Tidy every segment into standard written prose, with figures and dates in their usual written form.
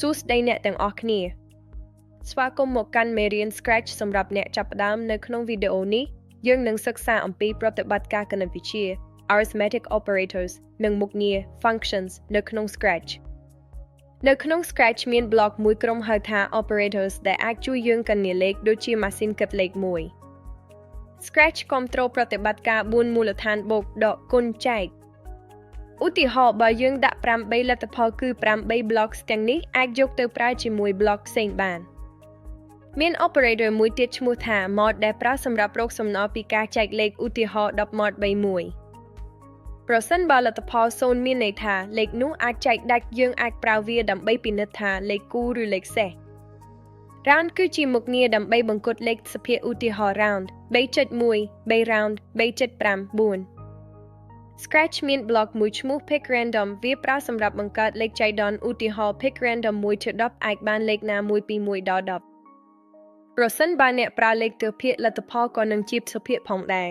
សួស្តីអ្នកទាំងអស់គ្នាស្វាគមន៍មកកាន់មេរៀន Scratch សម្រាប់អ្នកចាប់ផ្ដើមនៅក្នុងវីដេអូនេះយើងនឹងសិក្សាអំពីប្រតិបត្តិការគណិតវិទ្យា arithmetic operators និងមុខងារ functions នៅក្នុង Scratch នៅក្នុង Scratch មាន block មួយក្រុមហៅថា operators ដែលអាចជួយយើងគណនាលេខដូចជាម៉ាស៊ីនគិតលេខមួយ Scratch គាំទ្រប្រតិបត្តិការ 4 មូលដ្ឋានបូកដកគុណចែកឧទាហរណ៍បើយើងដាក់8លទ្ធផលគឺ8 blocks ទាំងនេះអាចយកទៅប្រើជាមួយ block ផ្សេងបានមាន operator មួយទៀតឈ្មោះថា mod ដែលប្រើសម្រាប់រកសំណល់ពីការចែកលេខឧទាហរណ៍10 mod 31ប្រសិនបើលទ្ធផល0មានន័យថាលេខនោះអាចចែកដាច់យើងអាចប្រើវាដើម្បីពិនិត្យថាលេខគូឬលេខសេស round គឺជាមុខងារដើម្បីបង្កត់លេខសភាឧទាហរណ៍ round 3.1 3 round 3.5 4 Scratch មាន block មួយឈ្មោះ pick random វាប្រើសម្រាប់បង្កើតលេខចៃដន្យឧទាហរណ៍ pick random 1 to 10អាចបានលេខណាមួយពី1ដល់10ប្រសិនបើអ្នកប្រើលេខទើភាគលទ្ធផលក៏នឹងជាសភាផងដែរ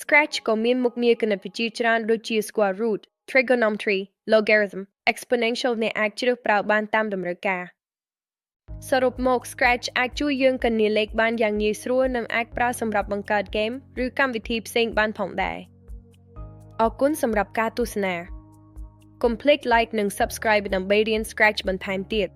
Scratch ក៏មានមុខងារគណិតវិទ្យាច្រើនដូចជា square root trigonometry logarithm exponential អ្នកអាចជ្រើសប្រើបានតាមតម្រូវការសរុបមក Scratch អាចជួយយើងគណនាលេខបានយ៉ាងងាយស្រួលនិងអាចប្រើសម្រាប់បង្កើតហ្គេមឬកម្មវិធីផ្សេងបានផងដែរអរគុណសម្រាប់ការទស្សនាកុំភ្លេច like និង subscribe ដើម្បីរៀន Scratch បន្ថែមទៀត